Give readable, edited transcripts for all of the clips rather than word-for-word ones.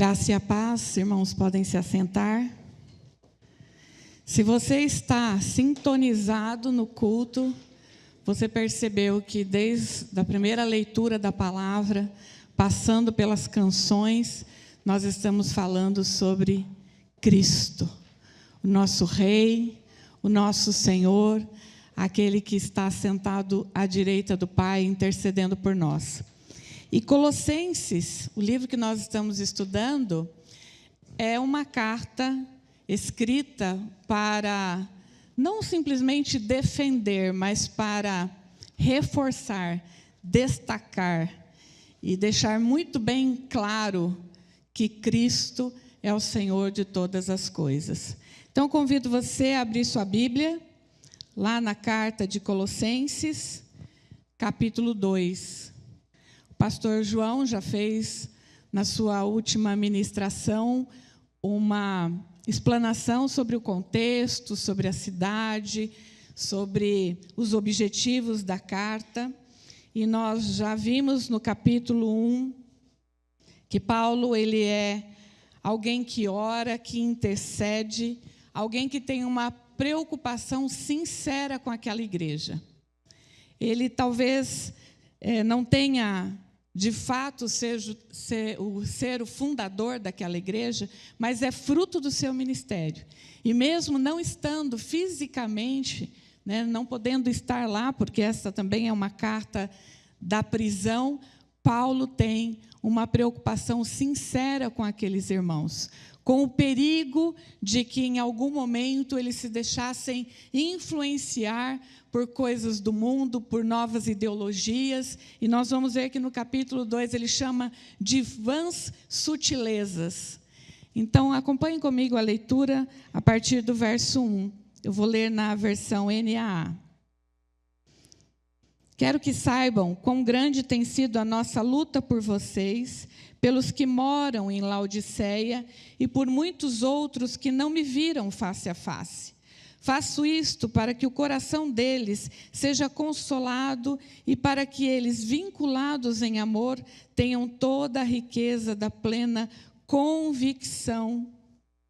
Graça e a paz, irmãos, podem se assentar. Se você está sintonizado no culto, você percebeu que desde a primeira leitura da palavra, passando pelas canções, nós estamos falando sobre Cristo, o nosso Rei, o nosso Senhor, aquele que está sentado à direita do Pai, intercedendo por nós. E Colossenses, o livro que nós estamos estudando, é uma carta escrita para não simplesmente defender, mas para reforçar, destacar e deixar muito bem claro que Cristo é o Senhor de todas as coisas. Então, convido você a abrir sua Bíblia, lá na carta de Colossenses, capítulo 2. O pastor João já fez, na sua última ministração, uma explanação sobre o contexto, sobre a cidade, sobre os objetivos da carta. E nós já vimos no capítulo 1 que Paulo ele é alguém que ora, que intercede, alguém que tem uma preocupação sincera com aquela igreja. Ele talvez não tenha, de fato, ser o fundador daquela igreja, mas é fruto do seu ministério. E mesmo não estando fisicamente, não podendo estar lá, porque essa também é uma carta da prisão, Paulo tem uma preocupação sincera com aqueles irmãos, com o perigo de que em algum momento eles se deixassem influenciar por coisas do mundo, por novas ideologias. E nós vamos ver que no capítulo 2 ele chama de vãs sutilezas. Então, acompanhem comigo a leitura a partir do verso 1. Eu vou ler na versão NAA. Quero que saibam quão grande tem sido a nossa luta por vocês, pelos que moram em Laodiceia e por muitos outros que não me viram face a face. Faço isto para que o coração deles seja consolado e para que eles, vinculados em amor, tenham toda a riqueza da plena convicção,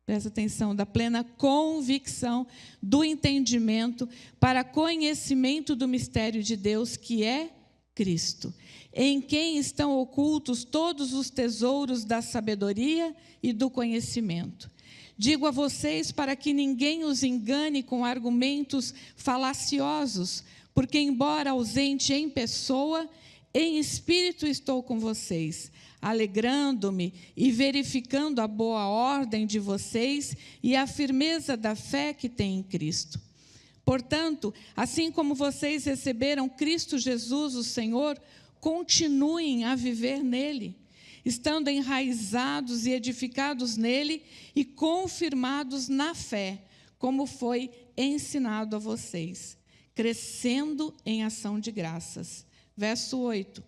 presta atenção, da plena convicção do entendimento para conhecimento do mistério de Deus, que é Cristo, em quem estão ocultos todos os tesouros da sabedoria e do conhecimento. Digo a vocês para que ninguém os engane com argumentos falaciosos, porque, embora ausente em pessoa, em espírito estou com vocês, alegrando-me e verificando a boa ordem de vocês e a firmeza da fé que têm em Cristo. Portanto, assim como vocês receberam Cristo Jesus, o Senhor, continuem a viver nele, estando enraizados e edificados nele e confirmados na fé, como foi ensinado a vocês, crescendo em ação de graças. Verso 8.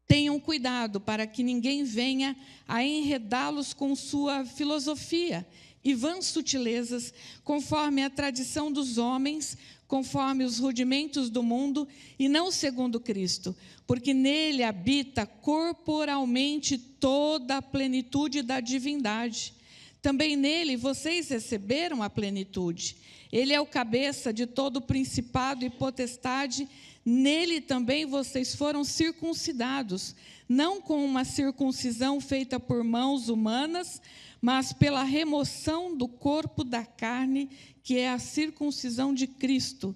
Tenham cuidado para que ninguém venha a enredá-los com sua filosofia e vãs sutilezas, conforme a tradição dos homens, conforme os rudimentos do mundo, e não segundo Cristo, porque nele habita corporalmente toda a plenitude da divindade. Também nele vocês receberam a plenitude. Ele é o cabeça de todo o principado e potestade. Nele também vocês foram circuncidados, não com uma circuncisão feita por mãos humanas, mas pela remoção do corpo da carne, que é a circuncisão de Cristo,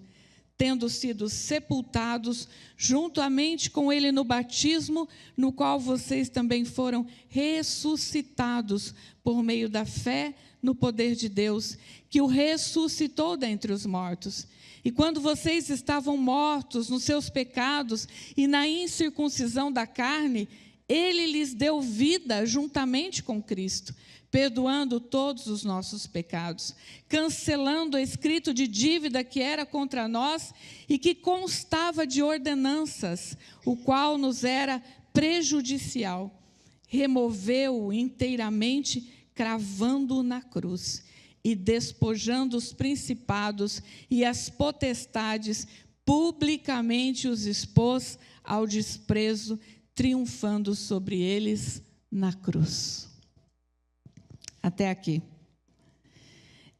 tendo sido sepultados juntamente com ele no batismo, no qual vocês também foram ressuscitados por meio da fé no poder de Deus, que o ressuscitou dentre os mortos. E quando vocês estavam mortos nos seus pecados e na incircuncisão da carne, ele lhes deu vida juntamente com Cristo, perdoando todos os nossos pecados, cancelando o escrito de dívida que era contra nós e que constava de ordenanças, o qual nos era prejudicial. Removeu-o inteiramente, cravando-o na cruz e despojando os principados e as potestades, publicamente os expôs ao desprezo, triunfando sobre eles na cruz. Até aqui.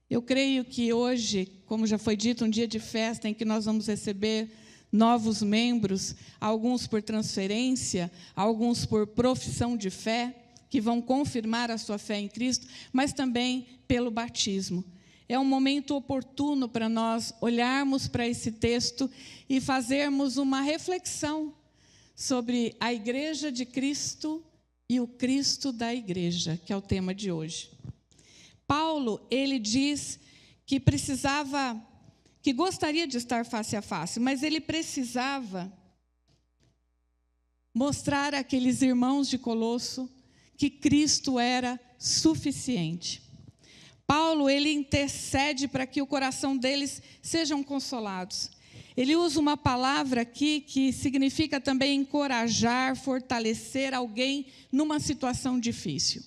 Eu creio que hoje, como já foi dito, um dia de festa em que nós vamos receber novos membros, alguns por transferência, alguns por profissão de fé, que vão confirmar a sua fé em Cristo, mas também pelo batismo. É um momento oportuno para nós olharmos para esse texto e fazermos uma reflexão sobre a Igreja de Cristo e o Cristo da Igreja, que é o tema de hoje. Paulo, ele diz que que gostaria de estar face a face, mas ele precisava mostrar àqueles irmãos de Colosso que Cristo era suficiente. Paulo, ele intercede para que o coração deles sejam consolados. Ele usa uma palavra aqui que significa também encorajar, fortalecer alguém numa situação difícil.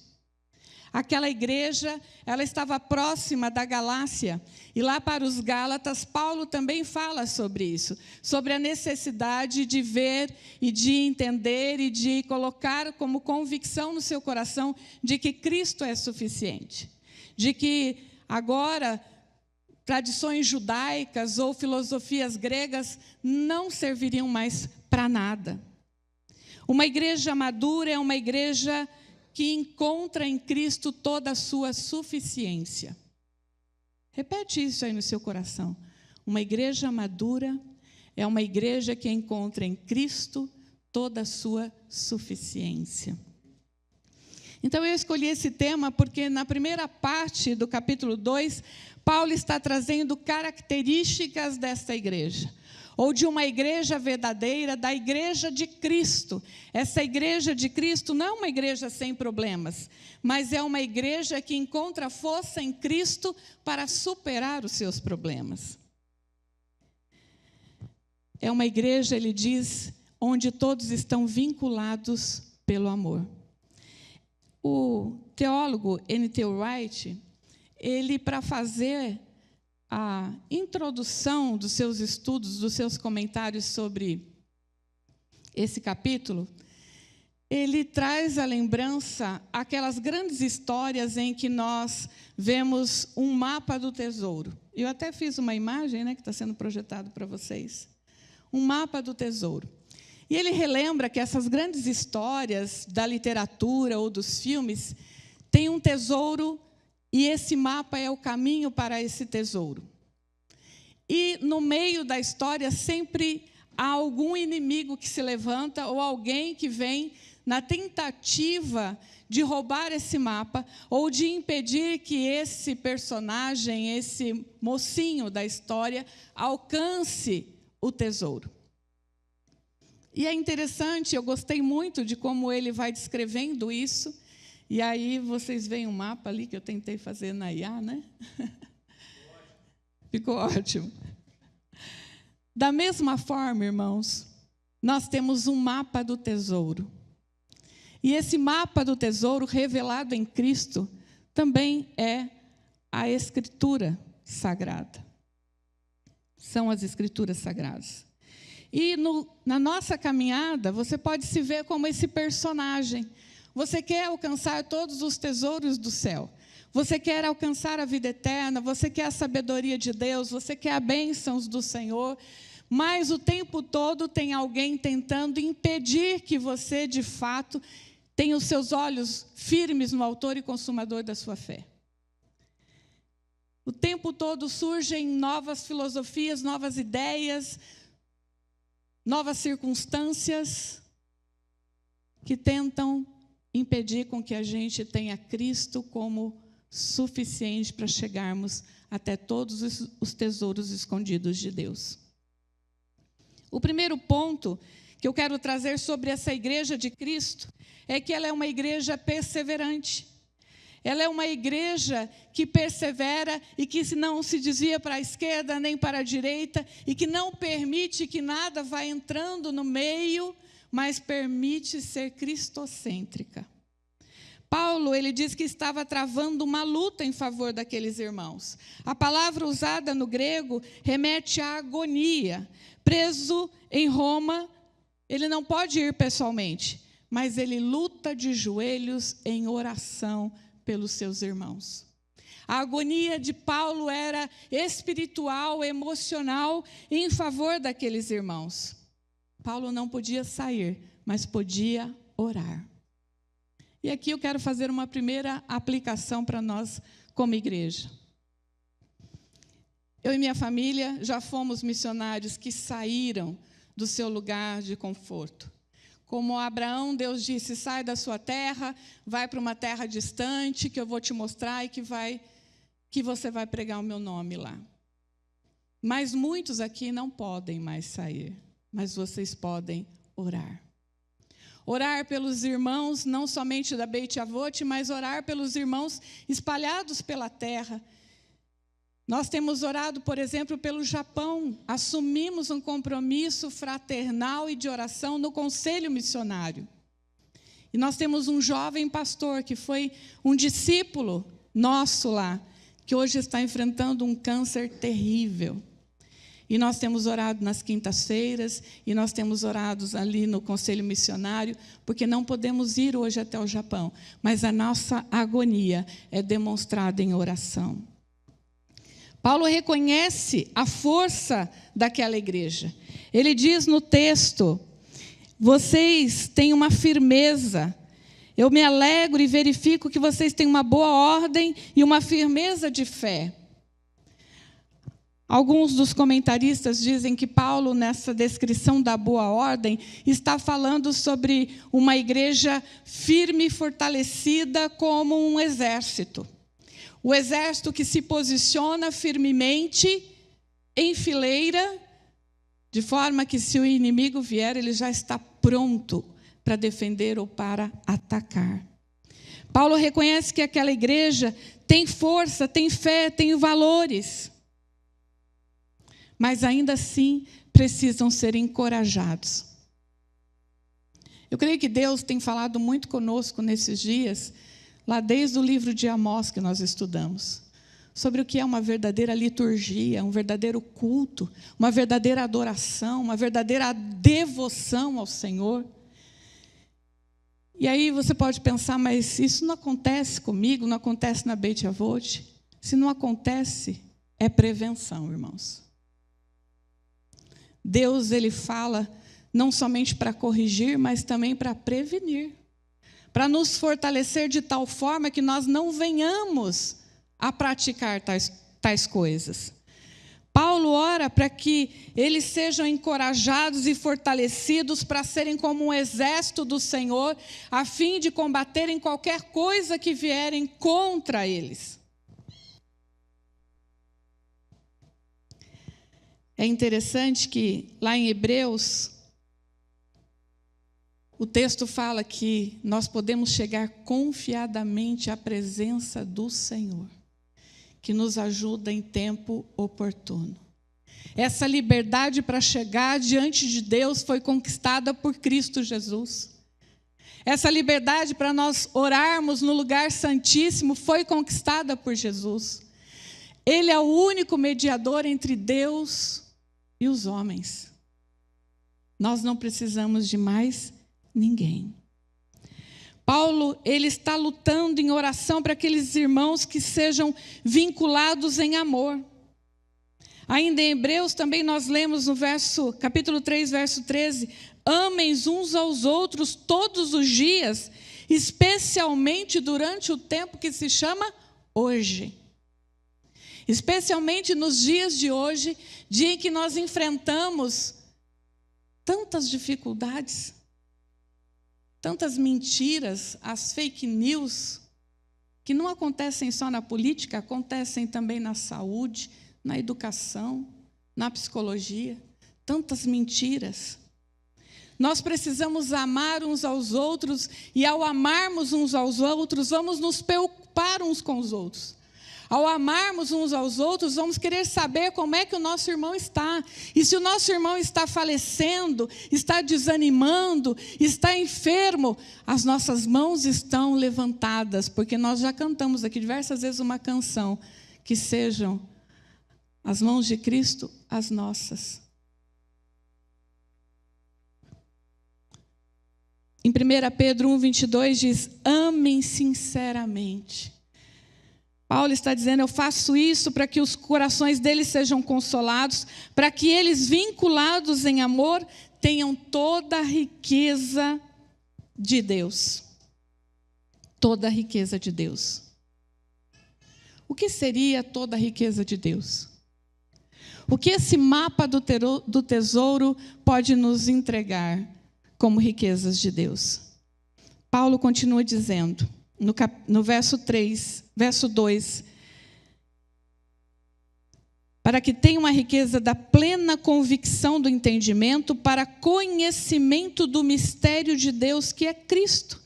Aquela igreja, ela estava próxima da Galácia, e lá para os Gálatas, Paulo também fala sobre isso, sobre a necessidade de ver e de entender e de colocar como convicção no seu coração de que Cristo é suficiente, de que agora tradições judaicas ou filosofias gregas não serviriam mais para nada. Uma igreja madura é uma igreja que encontra em Cristo toda a sua suficiência. Repete isso aí no seu coração. Uma igreja madura é uma igreja que encontra em Cristo toda a sua suficiência. Então eu escolhi esse tema porque na primeira parte do capítulo 2, Paulo está trazendo características desta igreja, ou de uma igreja verdadeira, da igreja de Cristo. Essa igreja de Cristo não é uma igreja sem problemas, mas é uma igreja que encontra força em Cristo para superar os seus problemas. É uma igreja, ele diz, onde todos estão vinculados pelo amor. O teólogo N.T. Wright, ele, para fazer a introdução dos seus estudos, dos seus comentários sobre esse capítulo, ele traz à lembrança aquelas grandes histórias em que nós vemos um mapa do tesouro. Eu até fiz uma imagem, que está sendo projetado para vocês. Um mapa do tesouro. E ele relembra que essas grandes histórias da literatura ou dos filmes têm um tesouro e esse mapa é o caminho para esse tesouro. E no meio da história sempre há algum inimigo que se levanta ou alguém que vem na tentativa de roubar esse mapa ou de impedir que esse personagem, esse mocinho da história, alcance o tesouro. E é interessante, eu gostei muito de como ele vai descrevendo isso. E aí vocês veem um mapa ali que eu tentei fazer na IA, né? Ficou ótimo. Da mesma forma, irmãos, nós temos um mapa do tesouro. E esse mapa do tesouro revelado em Cristo também é a Escritura Sagrada. São as Escrituras Sagradas. E na nossa caminhada, você pode se ver como esse personagem. Você quer alcançar todos os tesouros do céu. Você quer alcançar a vida eterna, você quer a sabedoria de Deus, você quer as bênçãos do Senhor, mas o tempo todo tem alguém tentando impedir que você, de fato, tenha os seus olhos firmes no autor e consumador da sua fé. O tempo todo surgem novas filosofias, novas ideias, novas circunstâncias que tentam impedir com que a gente tenha Cristo como suficiente para chegarmos até todos os tesouros escondidos de Deus. O primeiro ponto que eu quero trazer sobre essa igreja de Cristo é que ela é uma igreja perseverante. Ela é uma igreja que persevera e que não se desvia para a esquerda nem para a direita e que não permite que nada vá entrando no meio, mas permite ser cristocêntrica. Paulo, ele diz que estava travando uma luta em favor daqueles irmãos. A palavra usada no grego remete à agonia. Preso em Roma, ele não pode ir pessoalmente, mas ele luta de joelhos em oração pelos seus irmãos. A agonia de Paulo era espiritual, emocional, em favor daqueles irmãos. Paulo não podia sair, mas podia orar. E aqui eu quero fazer uma primeira aplicação para nós como igreja. Eu e minha família já fomos missionários que saíram do seu lugar de conforto. Como Abraão, Deus disse, sai da sua terra, vai para uma terra distante, que eu vou te mostrar e que você vai pregar o meu nome lá. Mas muitos aqui não podem mais sair, mas vocês podem orar. Orar pelos irmãos, não somente da Beit Avot, mas orar pelos irmãos espalhados pela terra. Nós temos orado, por exemplo, pelo Japão. Assumimos um compromisso fraternal e de oração no Conselho Missionário. E nós temos um jovem pastor que foi um discípulo nosso lá, que hoje está enfrentando um câncer terrível. E nós temos orado nas quintas-feiras, e nós temos orado ali no Conselho Missionário, porque não podemos ir hoje até o Japão, mas a nossa agonia é demonstrada em oração. Paulo reconhece a força daquela igreja. Ele diz no texto, vocês têm uma firmeza. Eu me alegro e verifico que vocês têm uma boa ordem e uma firmeza de fé. Alguns dos comentaristas dizem que Paulo, nessa descrição da boa ordem, está falando sobre uma igreja firme e fortalecida como um exército. O exército que se posiciona firmemente em fileira, de forma que se o inimigo vier, ele já está pronto para defender ou para atacar. Paulo reconhece que aquela igreja tem força, tem fé, tem valores. Mas ainda assim precisam ser encorajados. Eu creio que Deus tem falado muito conosco nesses dias, lá desde o livro de Amós que nós estudamos, sobre o que é uma verdadeira liturgia, um verdadeiro culto, uma verdadeira adoração, uma verdadeira devoção ao Senhor. E aí você pode pensar, mas isso não acontece comigo, não acontece na Beit Avot? Se não acontece, é prevenção, irmãos. Deus, ele fala não somente para corrigir, mas também para prevenir, para nos fortalecer de tal forma que nós não venhamos a praticar tais coisas. Paulo ora para que eles sejam encorajados e fortalecidos para serem como um exército do Senhor, a fim de combaterem qualquer coisa que vierem contra eles. É interessante que lá em Hebreus, o texto fala que nós podemos chegar confiadamente à presença do Senhor, que nos ajuda em tempo oportuno. Essa liberdade para chegar diante de Deus foi conquistada por Cristo Jesus. Essa liberdade para nós orarmos no lugar santíssimo foi conquistada por Jesus. Ele é o único mediador entre Deus e os homens. Nós não precisamos de mais ninguém. Paulo, ele está lutando em oração para aqueles irmãos que sejam vinculados em amor. Ainda em Hebreus também nós lemos no capítulo 3, verso 13, amem uns aos outros todos os dias, especialmente durante o tempo que se chama hoje. Especialmente nos dias de hoje, dia em que nós enfrentamos tantas dificuldades, tantas mentiras, as fake news, que não acontecem só na política, acontecem também na saúde, na educação, na psicologia, tantas mentiras. Nós precisamos amar uns aos outros, e ao amarmos uns aos outros, vamos nos preocupar uns com os outros. Ao amarmos uns aos outros, vamos querer saber como é que o nosso irmão está. E se o nosso irmão está falecendo, está desanimando, está enfermo, as nossas mãos estão levantadas, porque nós já cantamos aqui diversas vezes uma canção, que sejam as mãos de Cristo as nossas. Em 1 Pedro 1,22 diz: amem sinceramente. Paulo está dizendo: eu faço isso para que os corações deles sejam consolados, para que eles, vinculados em amor, tenham toda a riqueza de Deus. Toda a riqueza de Deus. O que seria toda a riqueza de Deus? O que esse mapa do tesouro pode nos entregar como riquezas de Deus? Paulo continua dizendo, no verso 2, para que tenha uma riqueza da plena convicção do entendimento, para conhecimento do mistério de Deus, que é Cristo,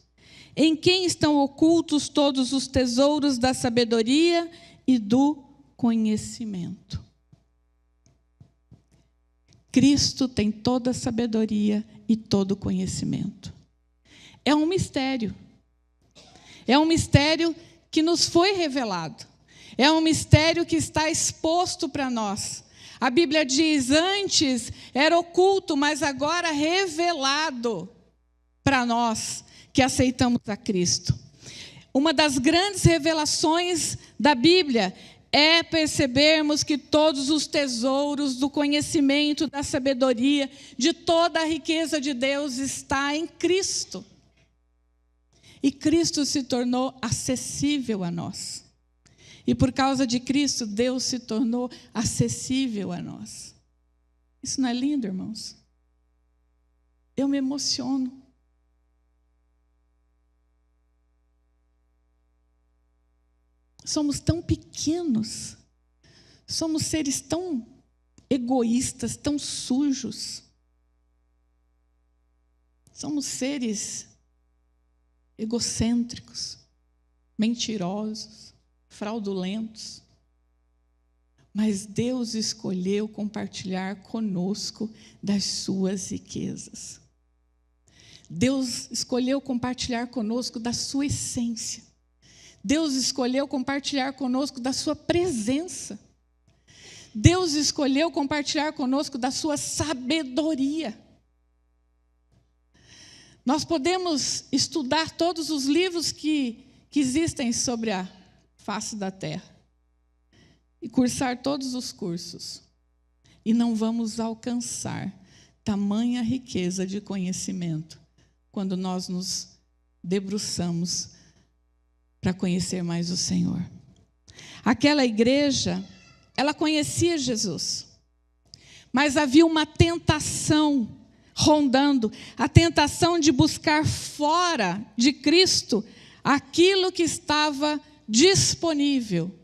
em quem estão ocultos todos os tesouros da sabedoria e do conhecimento. Cristo tem toda a sabedoria e todo o conhecimento. É um mistério. É um mistério que nos foi revelado. É um mistério que está exposto para nós. A Bíblia diz: antes era oculto, mas agora revelado para nós que aceitamos a Cristo. Uma das grandes revelações da Bíblia é percebermos que todos os tesouros do conhecimento, da sabedoria, de toda a riqueza de Deus está em Cristo. E Cristo se tornou acessível a nós. E por causa de Cristo, Deus se tornou acessível a nós. Isso não é lindo, irmãos? Eu me emociono. Somos tão pequenos, somos seres tão egoístas, tão sujos. Somos seres egocêntricos, mentirosos, fraudulentos. Mas Deus escolheu compartilhar conosco das suas riquezas. Deus escolheu compartilhar conosco da sua essência. Deus escolheu compartilhar conosco da sua presença. Deus escolheu compartilhar conosco da sua sabedoria. Nós podemos estudar todos os livros que existem sobre a face da terra e cursar todos os cursos, e não vamos alcançar tamanha riqueza de conhecimento quando nós nos debruçamos para conhecer mais o Senhor. Aquela igreja, ela conhecia Jesus, mas havia uma tentação rondando, a tentação de buscar fora de Cristo aquilo que estava disponível.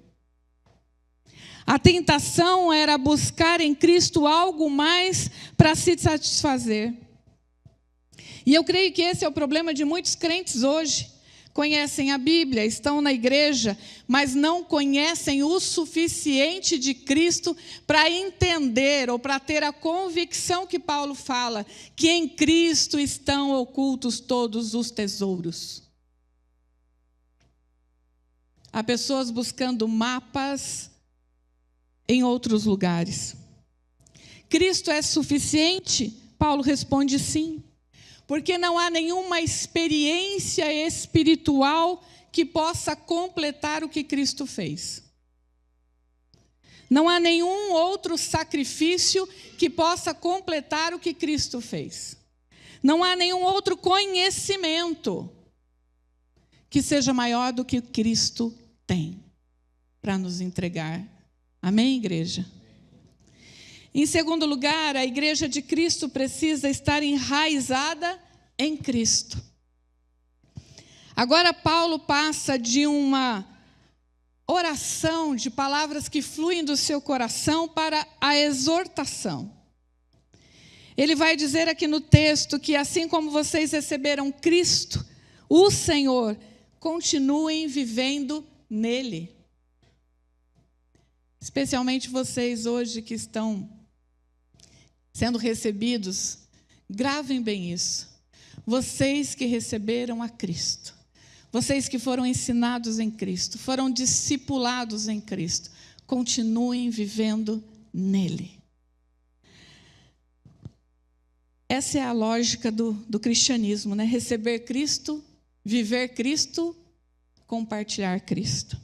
A tentação era buscar em Cristo algo mais para se satisfazer. E eu creio que esse é o problema de muitos crentes hoje. Conhecem a Bíblia, estão na igreja, mas não conhecem o suficiente de Cristo para entender ou para ter a convicção que Paulo fala, que em Cristo estão ocultos todos os tesouros. Há pessoas buscando mapas em outros lugares. Cristo é suficiente? Paulo responde sim. Porque não há nenhuma experiência espiritual que possa completar o que Cristo fez. Não há nenhum outro sacrifício que possa completar o que Cristo fez. Não há nenhum outro conhecimento que seja maior do que Cristo tem para nos entregar. Amém, igreja? Em segundo lugar, a igreja de Cristo precisa estar enraizada em Cristo. Agora Paulo passa de uma oração de palavras que fluem do seu coração para a exortação. Ele vai dizer aqui no texto que assim como vocês receberam Cristo, o Senhor, continuem vivendo nele. Especialmente vocês hoje que estão sendo recebidos, gravem bem isso. Vocês que receberam a Cristo, vocês que foram ensinados em Cristo, foram discipulados em Cristo, continuem vivendo nele. Essa é a lógica do cristianismo, né? Receber Cristo, viver Cristo, compartilhar Cristo.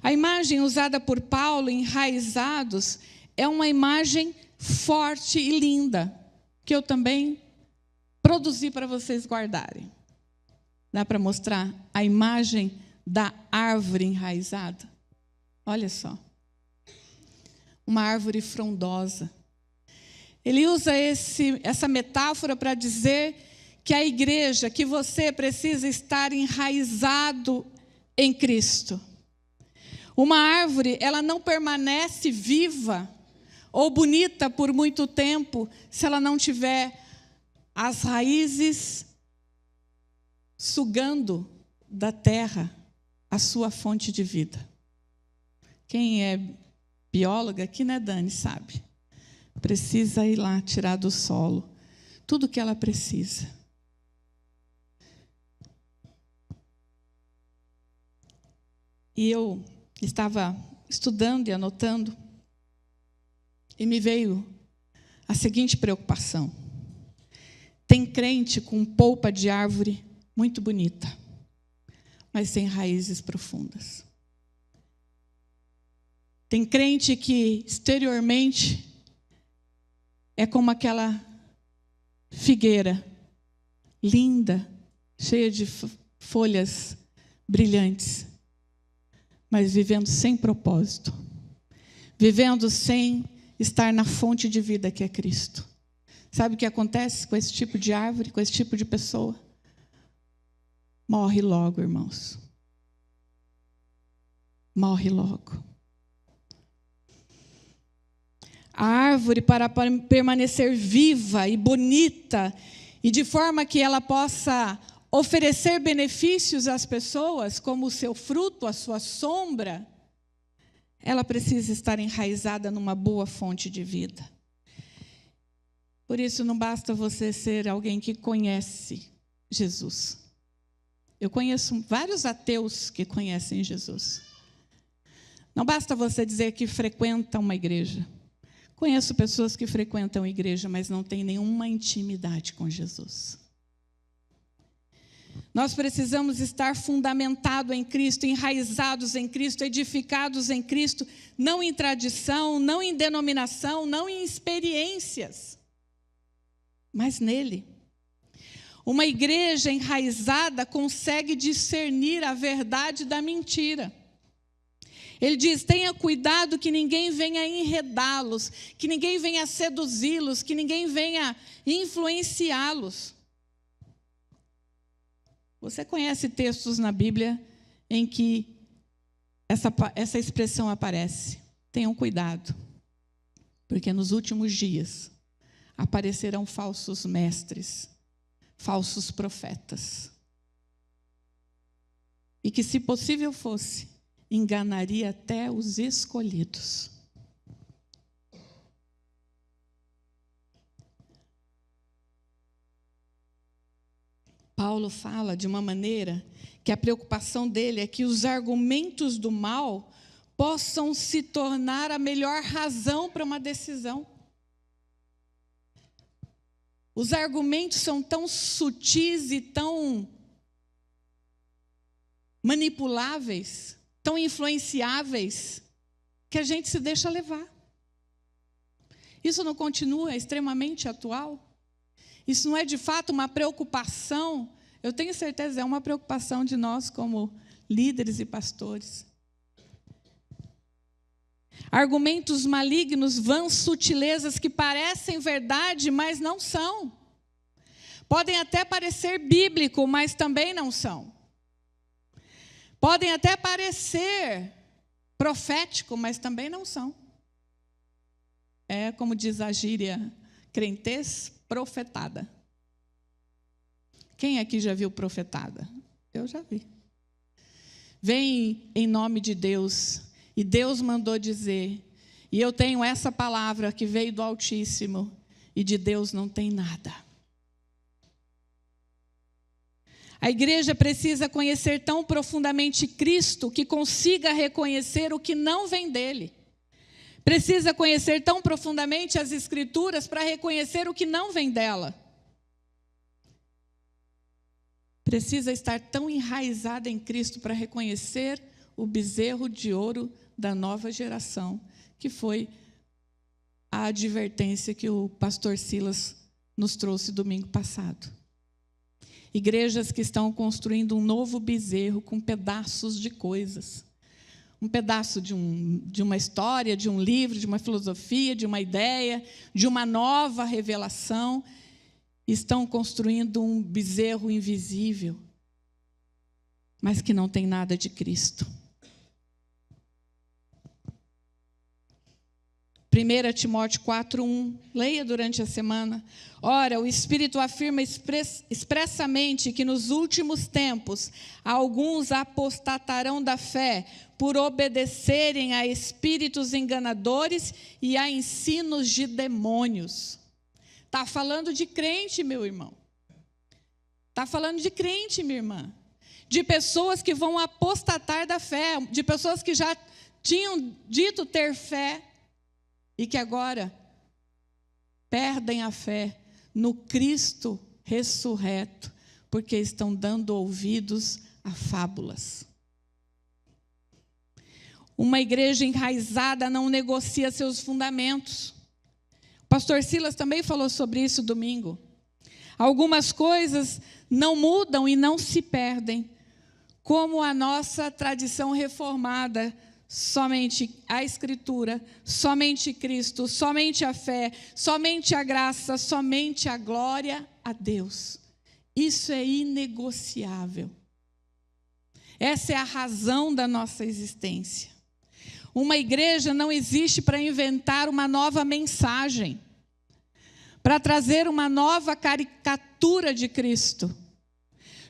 A imagem usada por Paulo, enraizados, é uma imagem forte e linda, que eu também produzi para vocês guardarem. Dá para mostrar a imagem da árvore enraizada? Olha só. Uma árvore frondosa. Ele usa essa metáfora para dizer que a igreja, que você precisa estar enraizado em Cristo. Uma árvore, ela não permanece viva ou bonita por muito tempo se ela não tiver as raízes sugando da terra a sua fonte de vida. Quem é bióloga aqui, né, Dani, sabe? Precisa ir lá tirar do solo tudo que ela precisa. E eu estava estudando e anotando, e me veio a seguinte preocupação. Tem crente com polpa de árvore muito bonita, mas sem raízes profundas. Tem crente que exteriormente é como aquela figueira linda, cheia de folhas brilhantes, mas vivendo sem propósito, vivendo sem estar na fonte de vida que é Cristo. Sabe o que acontece com esse tipo de árvore, com esse tipo de pessoa? Morre logo, irmãos. Morre logo. A árvore, para permanecer viva e bonita, e de forma que ela possa oferecer benefícios às pessoas, como o seu fruto, a sua sombra, ela precisa estar enraizada numa boa fonte de vida. Por isso, não basta você ser alguém que conhece Jesus. Eu conheço vários ateus que conhecem Jesus. Não basta você dizer que frequenta uma igreja. Conheço pessoas que frequentam a igreja, mas não têm nenhuma intimidade com Jesus. Nós precisamos estar fundamentados em Cristo, enraizados em Cristo, edificados em Cristo, não em tradição, não em denominação, não em experiências, mas nele. Uma igreja enraizada consegue discernir a verdade da mentira. Ele diz, tenha cuidado que ninguém venha enredá-los, que ninguém venha seduzi-los, que ninguém venha influenciá-los. Você conhece textos na Bíblia em que essa expressão aparece? Tenham cuidado, porque nos últimos dias aparecerão falsos mestres, falsos profetas. E que, se possível fosse, enganaria até os escolhidos. Paulo fala de uma maneira que a preocupação dele é que os argumentos do mal possam se tornar a melhor razão para uma decisão. Os argumentos são tão sutis e tão manipuláveis, tão influenciáveis, que a gente se deixa levar. Isso não continua extremamente atual? Isso não é de fato uma preocupação? Eu tenho certeza, é uma preocupação de nós como líderes e pastores. Argumentos malignos, vãs sutilezas que parecem verdade, mas não são. Podem até parecer bíblico, mas também não são. Podem até parecer profético, mas também não são. É, como diz a gíria crentez, profetada. Quem aqui já viu profetada? Eu já vi. Vem em nome de Deus, e Deus mandou dizer, e eu tenho essa palavra que veio do Altíssimo, e de Deus não tem nada. A igreja precisa conhecer tão profundamente Cristo que consiga reconhecer o que não vem dele. Precisa conhecer tão profundamente as Escrituras para reconhecer o que não vem dela. Precisa estar tão enraizada em Cristo para reconhecer o bezerro de ouro da nova geração, que foi a advertência que o pastor Silas nos trouxe domingo passado. Igrejas que estão construindo um novo bezerro com pedaços de coisas. Um pedaço de uma história, de um livro, de uma filosofia, de uma ideia, de uma nova revelação. Estão construindo um bezerro invisível, mas que não tem nada de Cristo. 1 Timóteo 4:1, leia durante a semana. Ora, o Espírito afirma expressamente que nos últimos tempos alguns apostatarão da fé por obedecerem a espíritos enganadores e a ensinos de demônios. Está falando de crente, meu irmão. Está falando de crente, minha irmã. De pessoas que vão apostatar da fé, de pessoas que já tinham dito ter fé, e que agora perdem a fé no Cristo ressurreto, porque estão dando ouvidos a fábulas. Uma igreja enraizada não negocia seus fundamentos. O pastor Silas também falou sobre isso domingo. Algumas coisas não mudam e não se perdem, como a nossa tradição reformada. Somente a Escritura, somente Cristo, somente a fé, somente a graça, somente a glória a Deus. Isso é inegociável. Essa é a razão da nossa existência. Uma igreja não existe para inventar uma nova mensagem, para trazer uma nova caricatura de Cristo.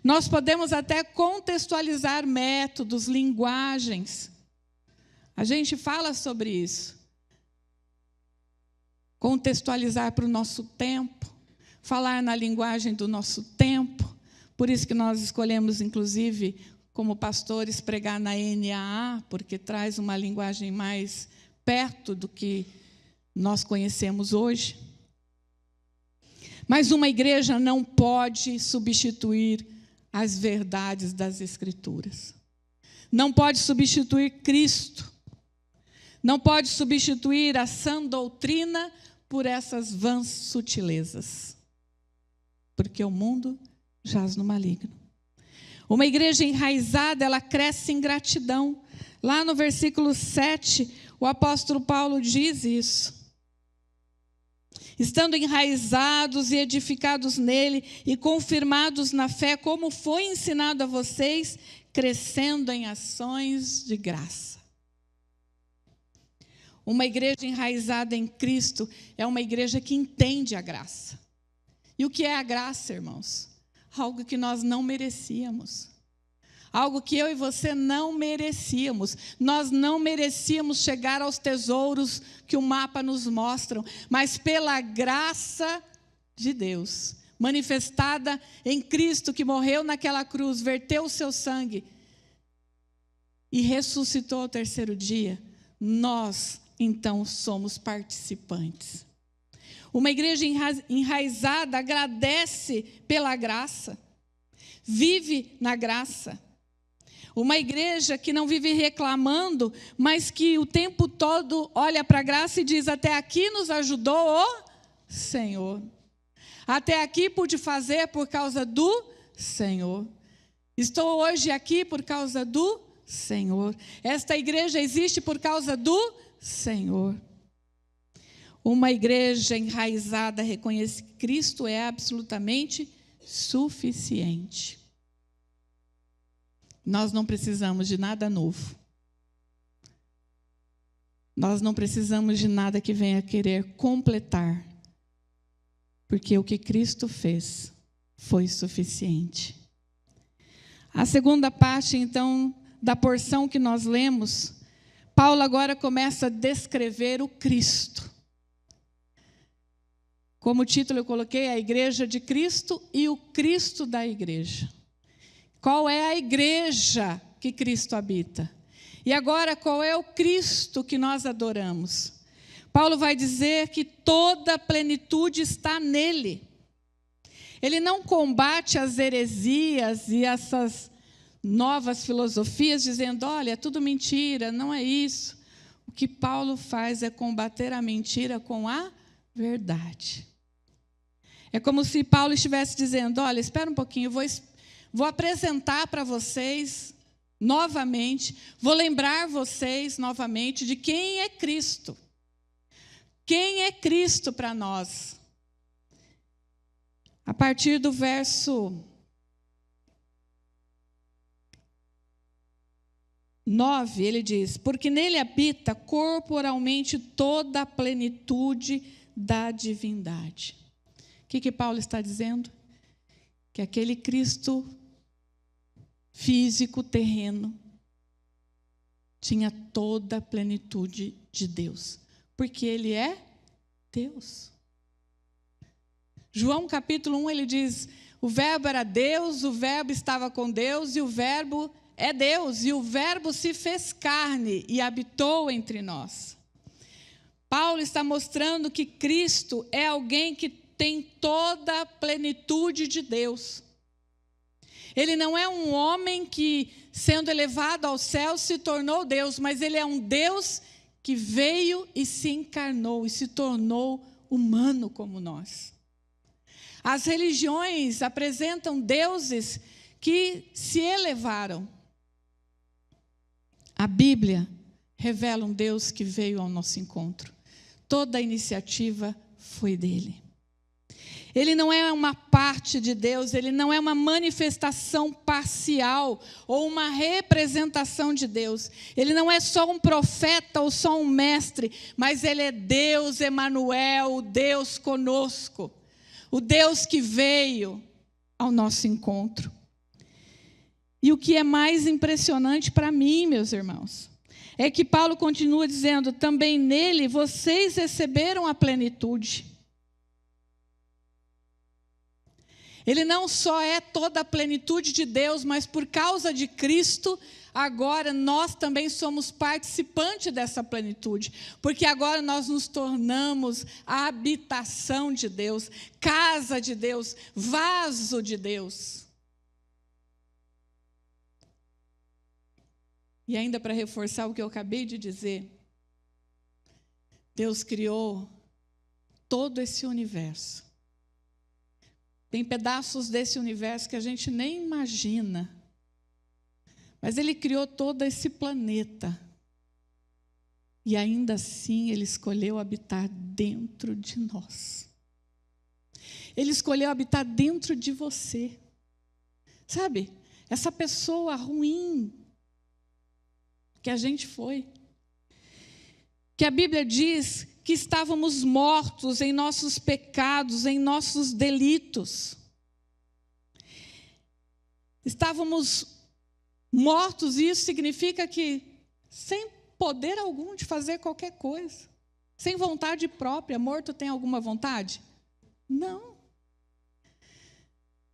Nós podemos até contextualizar métodos, linguagens. A gente fala sobre isso. Contextualizar para o nosso tempo, falar na linguagem do nosso tempo. Por isso que nós escolhemos, inclusive, como pastores, pregar na NAA, porque traz uma linguagem mais perto do que nós conhecemos hoje. Mas uma igreja não pode substituir as verdades das Escrituras. Não pode substituir Cristo. Não pode substituir a sã doutrina por essas vãs sutilezas. Porque o mundo jaz no maligno. Uma igreja enraizada, ela cresce em gratidão. Lá no versículo 7, o apóstolo Paulo diz isso. Estando enraizados e edificados nele e confirmados na fé, como foi ensinado a vocês, crescendo em ações de graça. Uma igreja enraizada em Cristo é uma igreja que entende a graça. E o que é a graça, irmãos? Algo que nós não merecíamos. Algo que eu e você não merecíamos. Nós não merecíamos chegar aos tesouros que o mapa nos mostra, mas pela graça de Deus, manifestada em Cristo, que morreu naquela cruz, verteu o seu sangue e ressuscitou ao terceiro dia, nós então somos participantes. Uma igreja enraizada agradece pela graça, vive na graça. Uma igreja que não vive reclamando, mas que o tempo todo olha para a graça e diz: até aqui nos ajudou o Senhor. Até aqui pude fazer por causa do Senhor. Estou hoje aqui por causa do Senhor. Esta igreja existe por causa do Senhor. Uma igreja enraizada reconhece que Cristo é absolutamente suficiente. Nós não precisamos de nada novo. Nós não precisamos de nada que venha querer completar. Porque o que Cristo fez foi suficiente. A segunda parte, então, da porção que nós lemos, Paulo agora começa a descrever o Cristo. Como título eu coloquei a igreja de Cristo e o Cristo da igreja. Qual é a igreja que Cristo habita? E agora, qual é o Cristo que nós adoramos? Paulo vai dizer que toda a plenitude está nele. Ele não combate as heresias e essas novas filosofias dizendo, olha, é tudo mentira, não é isso. O que Paulo faz é combater a mentira com a verdade. É como se Paulo estivesse dizendo, olha, espera um pouquinho, vou apresentar para vocês novamente, vou lembrar vocês novamente de quem é Cristo. Quem é Cristo para nós? A partir do verso 9, ele diz, porque nele habita corporalmente toda a plenitude da divindade. O que Paulo está dizendo? Que aquele Cristo físico, terreno, tinha toda a plenitude de Deus, porque ele é Deus. João capítulo 1, ele diz, o verbo era Deus, o verbo estava com Deus, e o verbo é Deus, e o verbo se fez carne e habitou entre nós. Paulo está mostrando que Cristo é alguém que tem toda a plenitude de Deus. Ele não é um homem que, sendo elevado ao céu, se tornou Deus, mas ele é um Deus que veio e se encarnou e se tornou humano como nós. As religiões apresentam deuses que se elevaram. A Bíblia revela um Deus que veio ao nosso encontro. Toda a iniciativa foi dele. Ele não é uma parte de Deus, ele não é uma manifestação parcial ou uma representação de Deus. Ele não é só um profeta ou só um mestre, mas ele é Deus Emanuel, o Deus conosco, o Deus que veio ao nosso encontro. E o que é mais impressionante para mim, meus irmãos, é que Paulo continua dizendo, também nele vocês receberam a plenitude. Ele não só é toda a plenitude de Deus, mas por causa de Cristo, agora nós também somos participantes dessa plenitude. Porque agora nós nos tornamos a habitação de Deus, casa de Deus, vaso de Deus. E ainda para reforçar o que eu acabei de dizer, Deus criou todo esse universo. Tem pedaços desse universo que a gente nem imagina. Mas Ele criou todo esse planeta. E ainda assim Ele escolheu habitar dentro de nós. Ele escolheu habitar dentro de você. Sabe, essa pessoa ruim que a gente foi. Que a Bíblia diz que estávamos mortos em nossos pecados, em nossos delitos. Estávamos mortos, e isso significa que sem poder algum de fazer qualquer coisa, sem vontade própria. Morto tem alguma vontade? Não.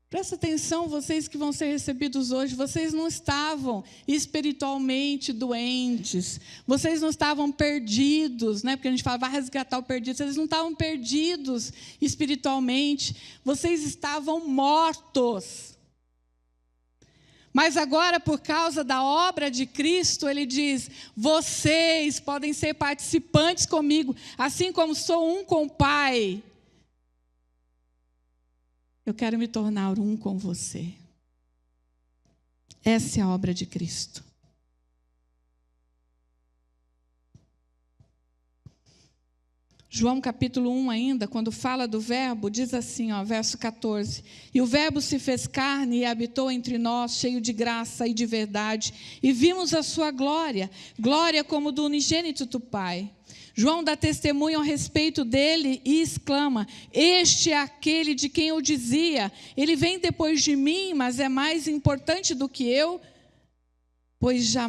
Presta atenção, vocês que vão ser recebidos hoje, vocês não estavam espiritualmente doentes, vocês não estavam perdidos, né? Porque a gente fala, vai resgatar o perdido, vocês não estavam perdidos espiritualmente, vocês estavam mortos. Mas agora, por causa da obra de Cristo, Ele diz, vocês podem ser participantes comigo, assim como sou um com o Pai. Eu quero me tornar um com você. Essa é a obra de Cristo. João capítulo 1 ainda, quando fala do verbo, diz assim, verso 14. E o verbo se fez carne e habitou entre nós, cheio de graça e de verdade. E vimos a sua glória, glória como do unigênito do Pai. João dá testemunho a respeito dele e exclama, este é aquele de quem eu dizia, ele vem depois de mim, mas é mais importante do que eu, pois já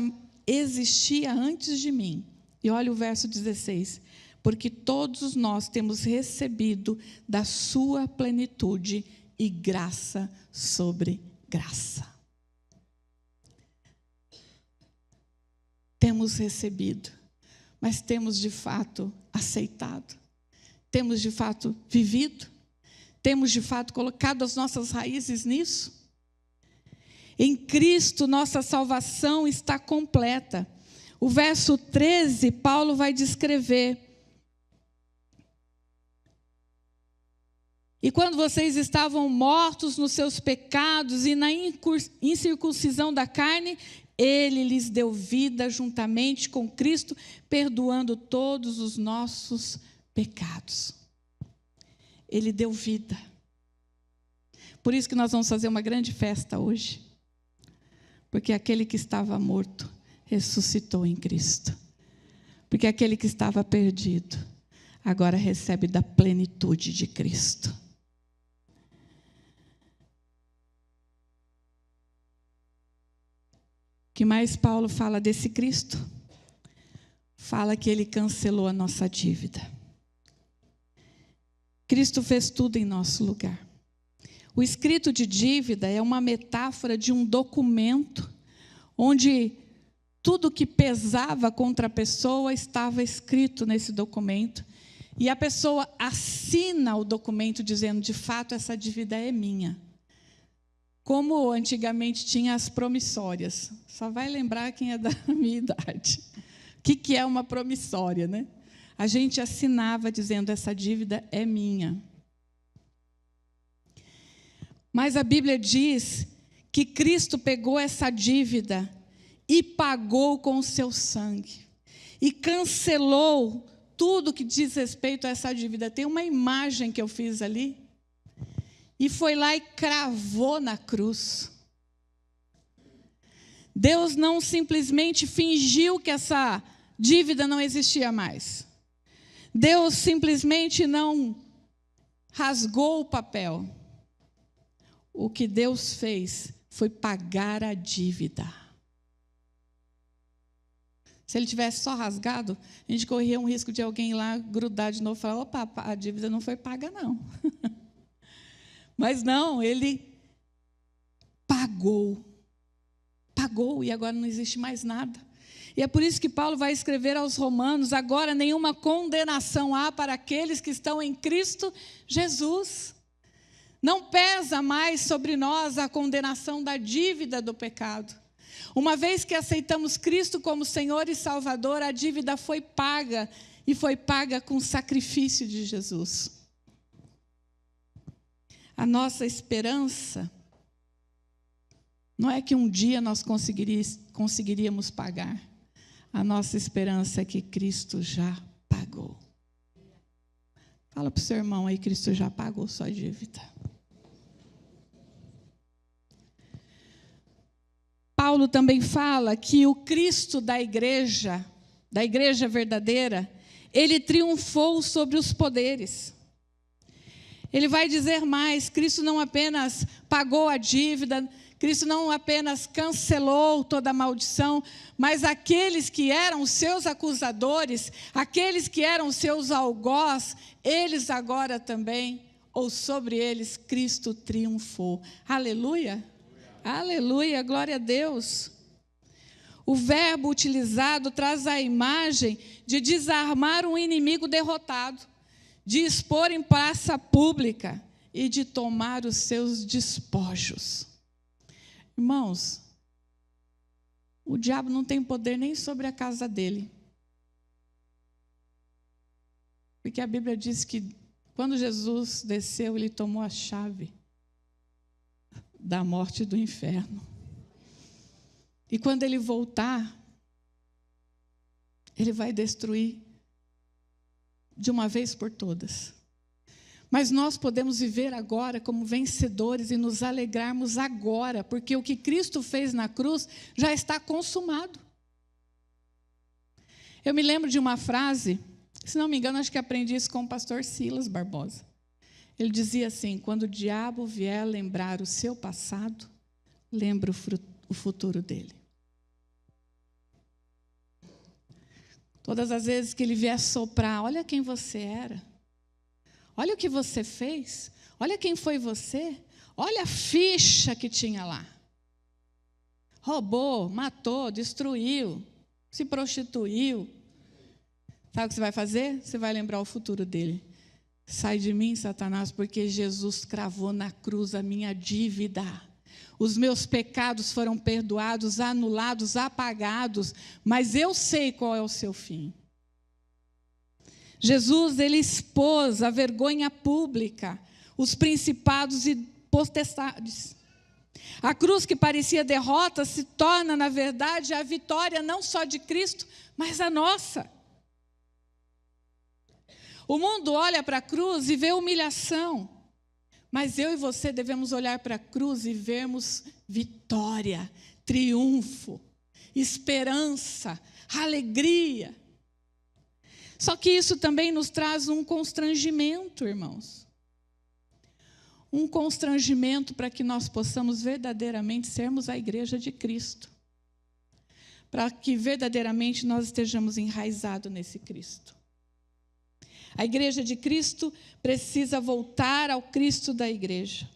existia antes de mim. E olha o verso 16, porque todos nós temos recebido da sua plenitude e graça sobre graça. Temos recebido. mas temos de fato aceitado, temos de fato vivido, temos de fato colocado as nossas raízes nisso. Em Cristo, nossa salvação está completa. O verso 13, Paulo vai descrever: e quando vocês estavam mortos nos seus pecados e na incircuncisão da carne, Ele lhes deu vida juntamente com Cristo, perdoando todos os nossos pecados. Ele deu vida. Por isso que nós vamos fazer uma grande festa hoje. Porque aquele que estava morto ressuscitou em Cristo. Porque aquele que estava perdido agora recebe da plenitude de Cristo. O que mais Paulo fala desse Cristo? Fala que ele cancelou a nossa dívida. Cristo fez tudo em nosso lugar. O escrito de dívida é uma metáfora de um documento onde tudo que pesava contra a pessoa estava escrito nesse documento. E a pessoa assina o documento dizendo: de fato, essa dívida é minha. Como antigamente tinha as promissórias. Só vai lembrar quem é da minha idade. O que é uma promissória, né? A gente assinava dizendo: essa dívida é minha. Mas a Bíblia diz que Cristo pegou essa dívida e pagou com o seu sangue. E cancelou tudo que diz respeito a essa dívida. Tem uma imagem que eu fiz ali. E foi lá e cravou na cruz. Deus não simplesmente fingiu que essa dívida não existia mais. Deus simplesmente não rasgou o papel. O que Deus fez foi pagar a dívida. Se ele tivesse só rasgado, a gente corria um risco de alguém lá grudar de novo e falar: opa, a dívida não foi paga, não. Mas não, ele pagou. Pagou e agora não existe mais nada. E é por isso que Paulo vai escrever aos Romanos: agora nenhuma condenação há para aqueles que estão em Cristo Jesus. Não pesa mais sobre nós a condenação da dívida do pecado. Uma vez que aceitamos Cristo como Senhor e Salvador, a dívida foi paga, e foi paga com o sacrifício de Jesus. A nossa esperança não é que um dia nós conseguiríamos pagar. A nossa esperança é que Cristo já pagou. Fala para o seu irmão aí: Cristo já pagou sua dívida. Paulo também fala que o Cristo da igreja verdadeira, ele triunfou sobre os poderes. Ele vai dizer mais: Cristo não apenas pagou a dívida, Cristo não apenas cancelou toda a maldição, mas aqueles que eram seus acusadores, aqueles que eram seus algozes, eles agora também, ou sobre eles, Cristo triunfou. Aleluia! Aleluia, glória a Deus. O verbo utilizado traz a imagem de desarmar um inimigo derrotado, de expor em praça pública e de tomar os seus despojos. Irmãos, o diabo não tem poder nem sobre a casa dele. Porque a Bíblia diz que quando Jesus desceu, ele tomou a chave da morte e do inferno. E quando ele voltar, ele vai destruir de uma vez por todas. Mas nós podemos viver agora como vencedores e nos alegrarmos agora, porque o que Cristo fez na cruz já está consumado. Eu me lembro de uma frase, se não me engano, acho que aprendi isso com o pastor Silas Barbosa. Ele dizia assim: quando o diabo vier lembrar o seu passado, lembra o futuro dele. Todas as vezes que ele vier soprar: olha quem você era, olha o que você fez, olha quem foi você, olha a ficha que tinha lá. Roubou, matou, destruiu, se prostituiu. Sabe o que você vai fazer? Você vai lembrar o futuro dele. Sai de mim, Satanás, porque Jesus cravou na cruz a minha dívida. Os meus pecados foram perdoados, anulados, apagados, mas eu sei qual é o seu fim. Jesus, ele expôs a vergonha pública, os principados e potestades. A cruz que parecia derrota se torna, na verdade, a vitória não só de Cristo, mas a nossa. O mundo olha para a cruz e vê humilhação, mas eu e você devemos olhar para a cruz e vermos vitória, triunfo, esperança, alegria. Só que isso também nos traz um constrangimento, irmãos. Um constrangimento para que nós possamos verdadeiramente sermos a igreja de Cristo. Para que verdadeiramente nós estejamos enraizados nesse Cristo. A igreja de Cristo precisa voltar ao Cristo da igreja,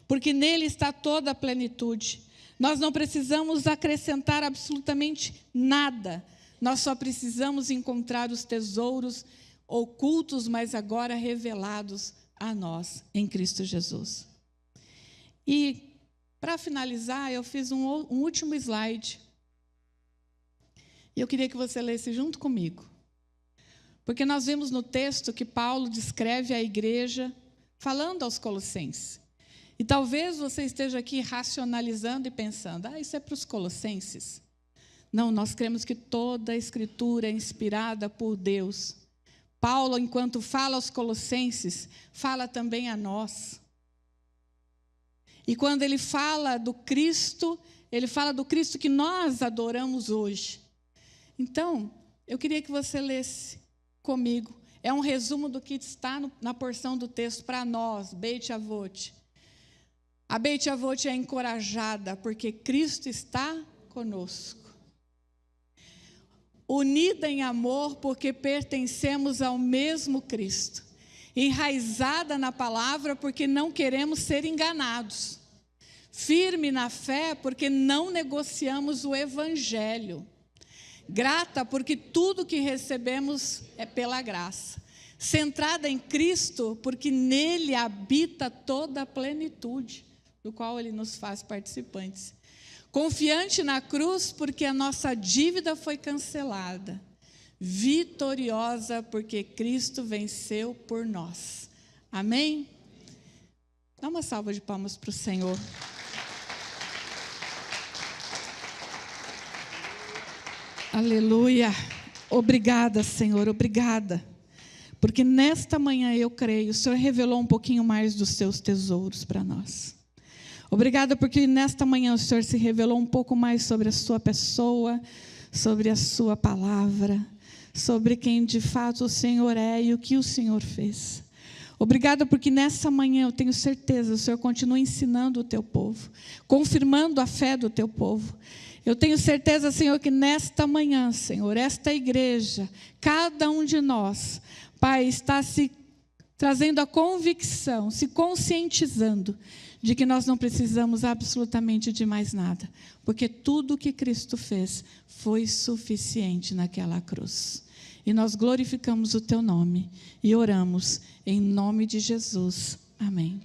porque nele está toda a plenitude. Nós não precisamos acrescentar absolutamente nada, nós só precisamos encontrar os tesouros ocultos, mas agora revelados a nós em Cristo Jesus. E, para finalizar, eu fiz um último slide, e eu queria que você lesse junto comigo. Porque nós vemos no texto que Paulo descreve a igreja falando aos Colossenses. E talvez você esteja aqui racionalizando e pensando, isso é para os Colossenses. Não, nós cremos que toda a Escritura é inspirada por Deus. Paulo, enquanto fala aos Colossenses, fala também a nós. E quando ele fala do Cristo, ele fala do Cristo que nós adoramos hoje. Então, eu queria que você lesse comigo. É um resumo do que está na porção do texto para nós, Beit Avot. A Beit Avot é encorajada porque Cristo está conosco. Unida em amor porque pertencemos ao mesmo Cristo. Enraizada na palavra porque não queremos ser enganados. Firme na fé porque não negociamos o evangelho. Grata porque tudo que recebemos é pela graça. Centrada em Cristo porque nele habita toda a plenitude, do qual ele nos faz participantes. Confiante na cruz porque a nossa dívida foi cancelada. Vitoriosa porque Cristo venceu por nós. Amém? Dá uma salva de palmas para o Senhor. Aleluia, obrigada, Senhor, obrigada, porque nesta manhã eu creio, o Senhor revelou um pouquinho mais dos seus tesouros para nós. Obrigada porque nesta manhã o Senhor se revelou um pouco mais sobre a sua pessoa, sobre a sua palavra, sobre quem de fato o Senhor é e o que o Senhor fez. Obrigada porque nessa manhã eu tenho certeza, o Senhor continua ensinando o teu povo, confirmando a fé do teu povo. Eu tenho certeza, Senhor, que nesta manhã, Senhor, esta igreja, cada um de nós, Pai, está se trazendo a convicção, se conscientizando de que nós não precisamos absolutamente de mais nada, porque tudo o que Cristo fez foi suficiente naquela cruz. E nós glorificamos o teu nome e oramos em nome de Jesus. Amém.